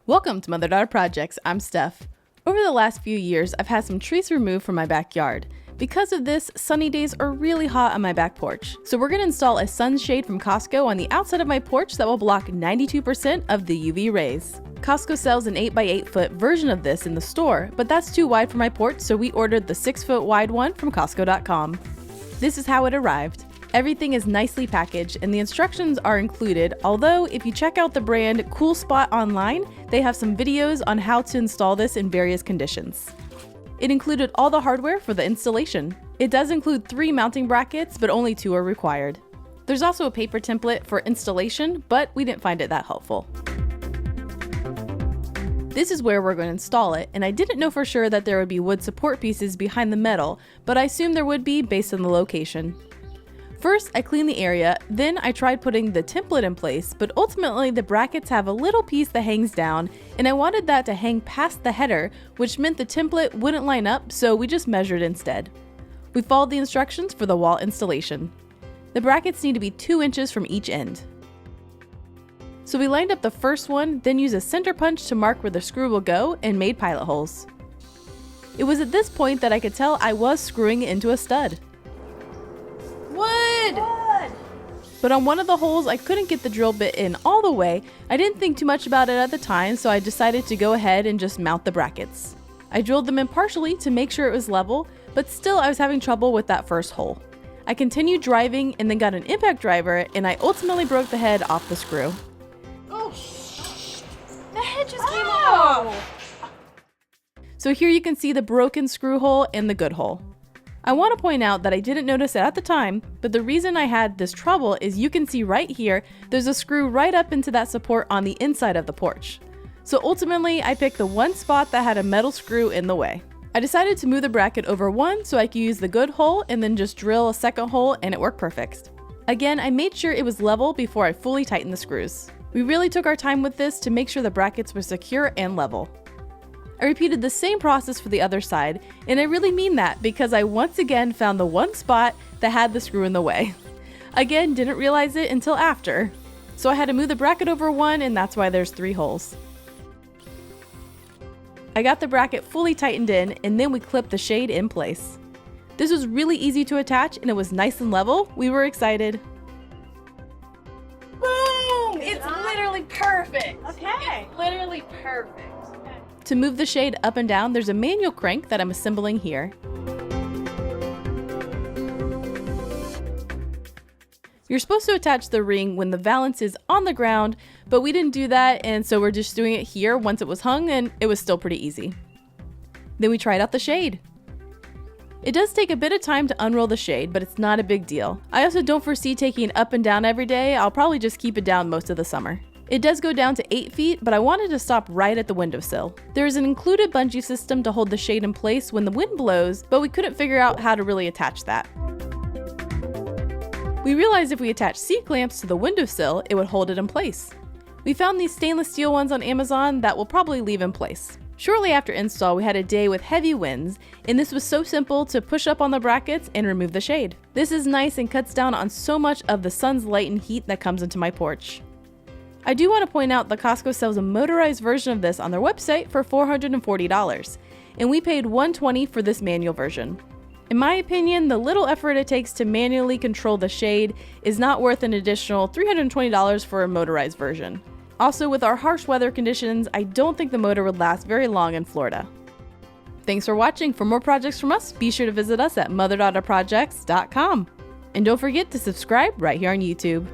Welcome to Mother Daughter Projects. I'm Steph. Over the last few years, I've had some trees removed from my backyard. Because of this, sunny days are really hot on my back porch. So we're going to install a sunshade from Costco on the outside of my porch that will block 92% of the UV rays. Costco sells an 8x8 foot version of this in the store, but that's too wide for my porch, so we ordered the 6 foot wide one from Costco.com. This is how it arrived. Everything is nicely packaged and the instructions are included, although if you check out the brand Koolspot online, they have some videos on how to install this in various conditions. It included all the hardware for the installation. It does include 3 mounting brackets, but only 2 are required. There's also a paper template for installation, but we didn't find it that helpful. This is where we're going to install it, and I didn't know for sure that there would be wood support pieces behind the metal, but I assumed there would be based on the location. First, I cleaned the area, then I tried putting the template in place, but ultimately the brackets have a little piece that hangs down, and I wanted that to hang past the header, which meant the template wouldn't line up, so we just measured instead. We followed the instructions for the wall installation. The brackets need to be 2 inches from each end. So we lined up the first one, then used a center punch to mark where the screw will go, and made pilot holes. It was at this point that I could tell I was screwing it into a stud. Wood! But on one of the holes, I couldn't get the drill bit in all the way. I didn't think too much about it at the time, so I decided to go ahead and just mount the brackets. I drilled them in partially to make sure it was level, but still I was having trouble with that first hole. I continued driving and then got an impact driver, and I ultimately broke the head off the screw. Oh, the head just came off! So here you can see the broken screw hole and the good hole. I want to point out that I didn't notice it at the time, but the reason I had this trouble is you can see right here, there's a screw right up into that support on the inside of the porch. So ultimately, I picked the one spot that had a metal screw in the way. I decided to move the bracket over one so I could use the good hole and then just drill a second hole, and it worked perfect. Again, I made sure it was level before I fully tightened the screws. We really took our time with this to make sure the brackets were secure and level. I repeated the same process for the other side, and I really mean that because I once again found the one spot that had the screw in the way. Again, didn't realize it until after. So I had to move the bracket over one, and that's why there's 3 holes. I got the bracket fully tightened in, and then we clipped the shade in place. This was really easy to attach, and it was nice and level. We were excited. Boom! It's literally perfect. Okay. It's literally perfect. To move the shade up and down, there's a manual crank that I'm assembling here. You're supposed to attach the ring when the valance is on the ground, but we didn't do that, and so we're just doing it here once it was hung, and it was still pretty easy. Then we tried out the shade. It does take a bit of time to unroll the shade, but it's not a big deal. I also don't foresee taking it up and down every day. I'll probably just keep it down most of the summer. It does go down to 8 feet, but I wanted to stop right at the windowsill. There is an included bungee system to hold the shade in place when the wind blows, but we couldn't figure out how to really attach that. We realized if we attached C-clamps to the windowsill, it would hold it in place. We found these stainless steel ones on Amazon that will probably leave in place. Shortly after install, we had a day with heavy winds, and this was so simple to push up on the brackets and remove the shade. This is nice and cuts down on so much of the sun's light and heat that comes into my porch. I do want to point out that Costco sells a motorized version of this on their website for $440, and we paid $120 for this manual version. In my opinion, the little effort it takes to manually control the shade is not worth an additional $320 for a motorized version. Also, with our harsh weather conditions, I don't think the motor would last very long in Florida. Thanks for watching. For more projects from us, be sure to visit us at motherdaughterprojects.com. And don't forget to subscribe right here on YouTube.